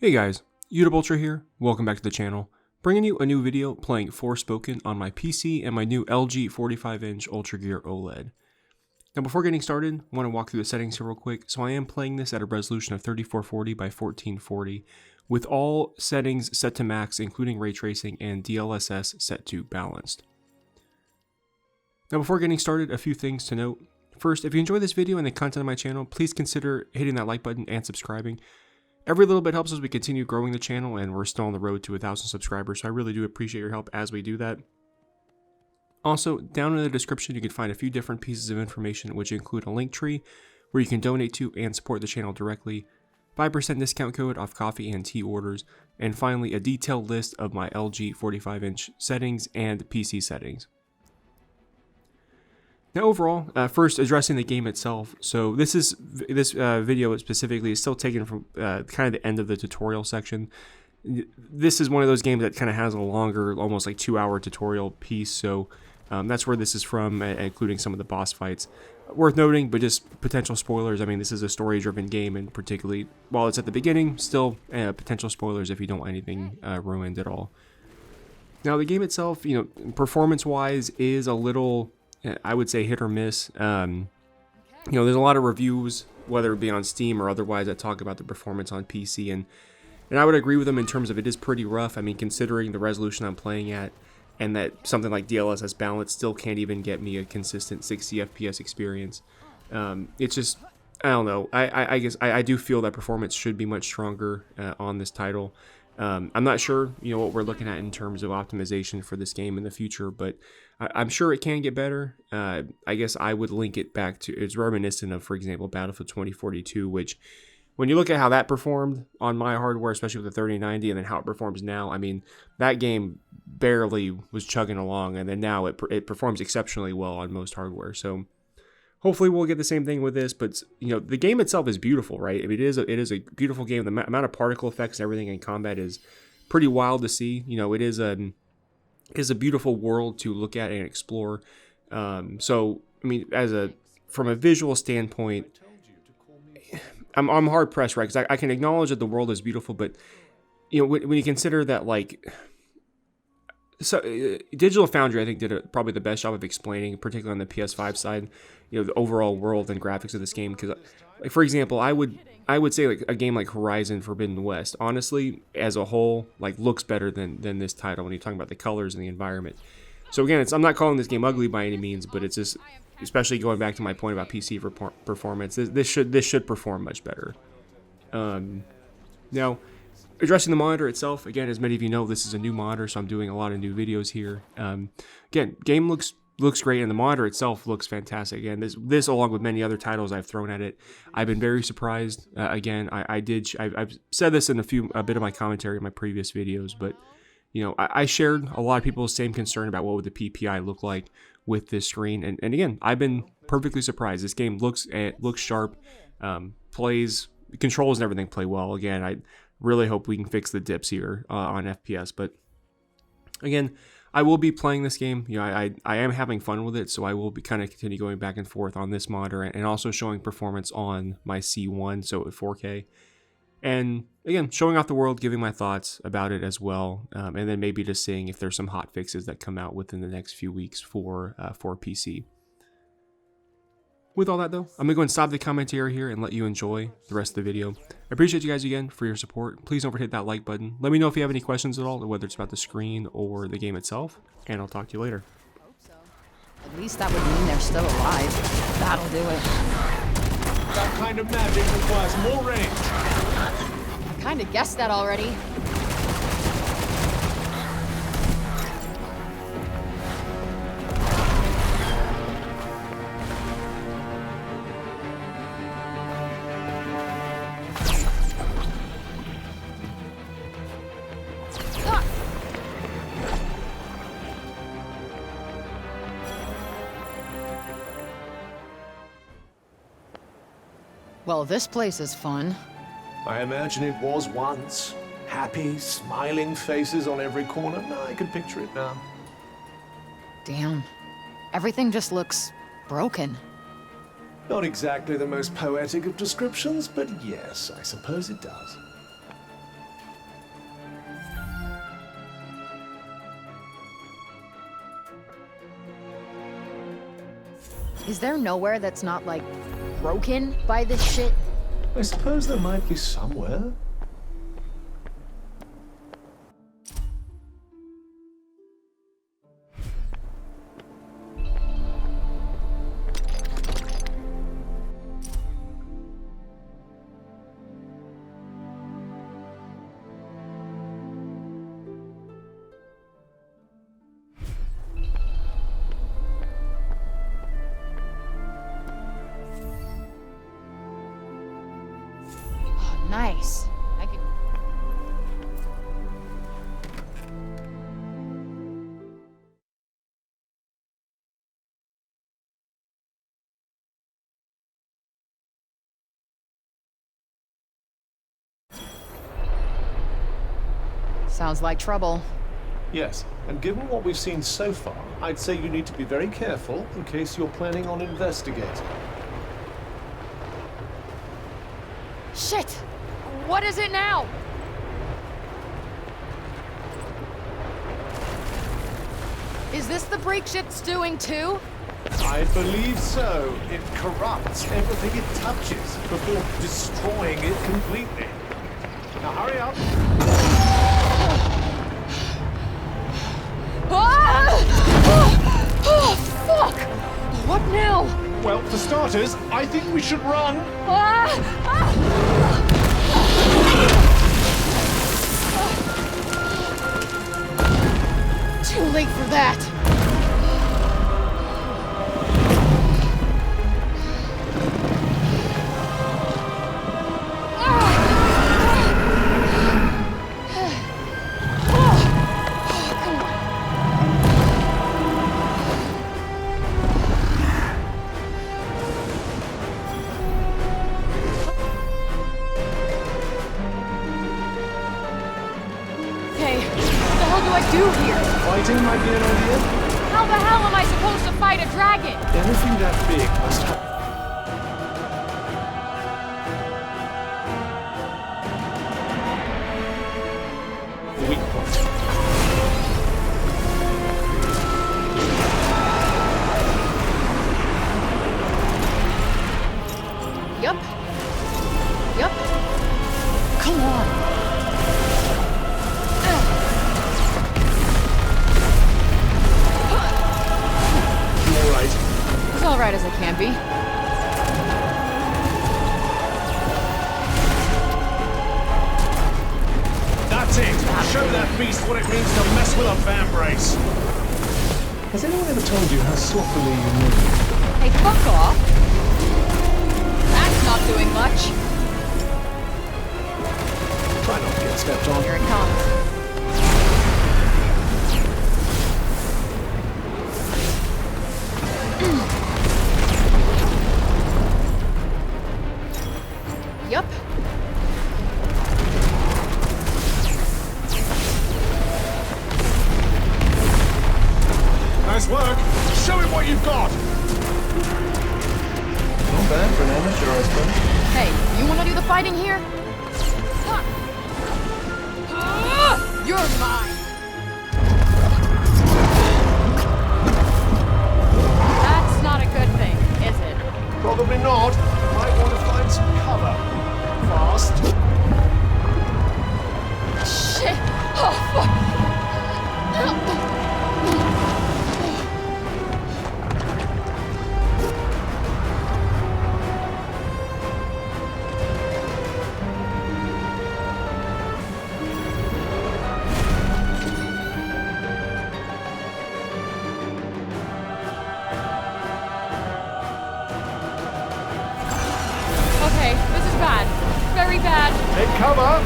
Hey guys, Udub Ultra here, welcome back to the channel, bringing you a new video playing Forspoken on my PC and my new LG 45-inch UltraGear OLED. Now before getting started, I want to walk through the settings here real quick. So I am playing this at a resolution of 3440 by 1440, with all settings set to max including ray tracing and DLSS set to balanced. Now before getting started, a few things to note. First, if you enjoy this video and the content of my channel, please consider hitting that like button and subscribing. Every little bit helps as we continue growing the channel, and we're still on the road to 1,000 subscribers, so I really do appreciate your help as we do that. Also, down in the description you can find a few different pieces of information, which include a link tree where you can donate to and support the channel directly, 5% discount code off coffee and tea orders, and finally a detailed list of my LG 45-inch settings and PC settings. Now overall, first addressing the game itself. So this video specifically is still taken from kind of the end of the tutorial section. This is one of those games that kind of has a longer, almost like 2-hour tutorial piece. So that's where this is from, including some of the boss fights. Worth noting, but just potential spoilers. I mean, this is a story-driven game, and particularly while it's at the beginning, still potential spoilers if you don't want anything ruined at all. Now the game itself, performance-wise, is a little, I would say, hit or miss. There's a lot of reviews, whether it be on Steam or otherwise, that talk about the performance on PC, and I would agree with them in terms of it is pretty rough. I mean, considering the resolution I'm playing at, and that something like DLSS balance still can't even get me a consistent 60 FPS experience. It's just, I don't know. I guess I do feel that performance should be much stronger on this title. I'm not sure, what we're looking at in terms of optimization for this game in the future, but I'm sure it can get better. I guess I would link it back to, it's reminiscent of, for example, Battlefield 2042, which when you look at how that performed on my hardware, especially with the 3090, and then how it performs now, I mean, that game barely was chugging along, and then now it performs exceptionally well on most hardware. So hopefully we'll get the same thing with this, but the game itself is beautiful, right? I mean, it is a beautiful game. The amount of particle effects and everything in combat is pretty wild to see. It is a beautiful world to look at and explore. So I mean, from a visual standpoint, I'm hard pressed, right? Because I can acknowledge that the world is beautiful, but when you consider that, Digital Foundry, I think, did probably the best job of explaining, particularly on the PS5 side, the overall world and graphics of this game. Because, for example, I would say a game like Horizon Forbidden West, honestly, as a whole, looks better than this title when you're talking about the colors and the environment. So again, I'm not calling this game ugly by any means, but it's just, especially going back to my point about PC performance, this should perform much better. Now, addressing the monitor itself, again, as many of you know, this is a new monitor, so I'm doing a lot of new videos here. Again, game looks great, and the monitor itself looks fantastic. Again, this along with many other titles I've thrown at it, I've been very surprised. Again, I've said this in a bit of my commentary in my previous videos, but I shared a lot of people's same concern about what would the PPI look like with this screen, and again, I've been perfectly surprised. This game looks sharp, controls and everything play well. Again, I really hope we can fix the dips here on FPS, but again, I will be playing this game. I am having fun with it, so I will be kind of continue going back and forth on this monitor, and also showing performance on my C1, so at 4K. And again, showing off the world, giving my thoughts about it as well, and then maybe just seeing if there's some hot fixes that come out within the next few weeks for PC. With all that though, I'm going to go and stop the commentary here and let you enjoy the rest of the video. I appreciate you guys again for your support. Please don't forget to hit that like button. Let me know if you have any questions at all, whether it's about the screen or the game itself, and I'll talk to you later. Hope so. At least that would mean they're still alive. That'll do it. That kind of magic requires more range. I kind of guessed that already. Well, this place is fun. I imagine it was once. Happy, smiling faces on every corner. No, I can picture it now. Damn. Everything just looks broken. Not exactly the most poetic of descriptions, but yes, I suppose it does. Is there nowhere that's not, like, broken by this shit? I suppose there might be somewhere. Nice. I could... Sounds like trouble. Yes, and given what we've seen so far, I'd say you need to be very careful in case you're planning on investigating. Shit! What is it now? Is this the break shit's doing too? I believe so. It corrupts everything it touches before destroying it completely. Now hurry up. Oh, fuck! What now? Well, for starters, I think we should run. Too late for that. Fighting might be an idea. How the hell am I supposed to fight a dragon? Anything that big must have... weak point. Yup. Yup. Come on. As alright as I can be. That's it! Show that beast what it means to mess with a fan brace! Has anyone ever told you how sloppily you move? Hey, fuck off! That's not doing much. Try not to get stepped on. Here it comes. Yup. Nice work! Show him what you've got! Not bad for an amateur, I suppose. Hey, you wanna do the fighting here? You're mine! That's not a good thing, is it? Probably not. Might want to find some cover. Fast. Shit! Oh, fuck! Okay, this is bad. Very bad. Take cover.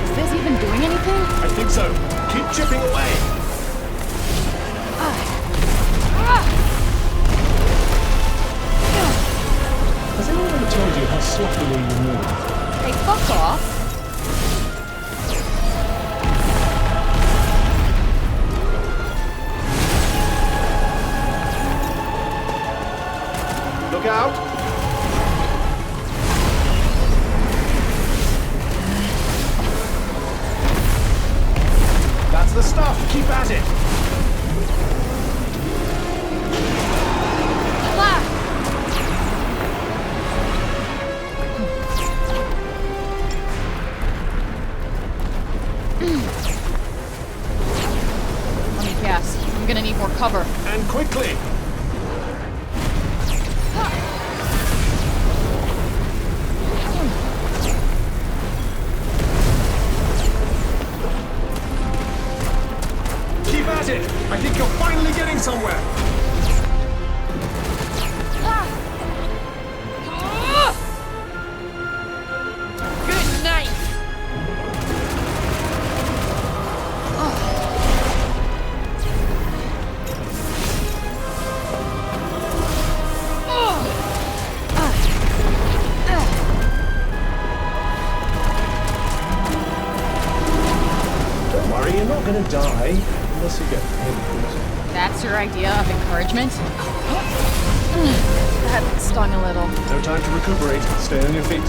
Is this even doing anything? I think so. Keep chipping away. Has anyone ever told you how sloppily you move? Hey, fuck off. Look out. That's the stuff. Keep at it. cover. And quickly. Keep at it. I think you're finally getting somewhere. Good night. Don't worry, you're not going to die unless you get hit. That's your idea of encouragement? That stung a little. No time to recuperate. Stay on your feet.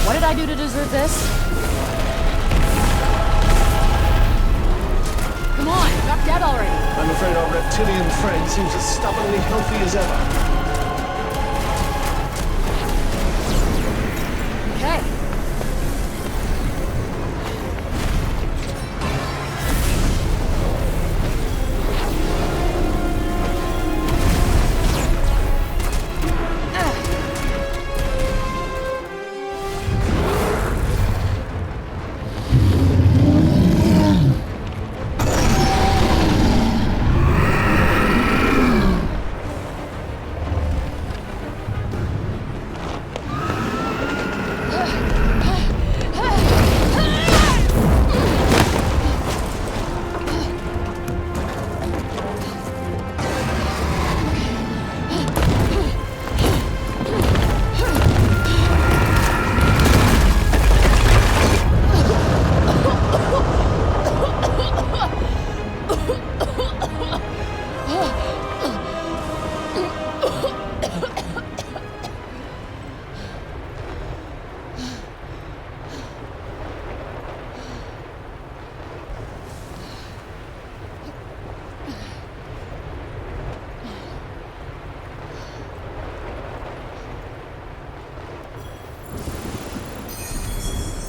What did I do to deserve this? Come on, drop dead already. I'm afraid our reptilian friend seems as stubbornly healthy as ever. Okay.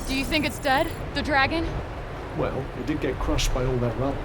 Do you think it's dead? The dragon? Well, it did get crushed by all that rubble.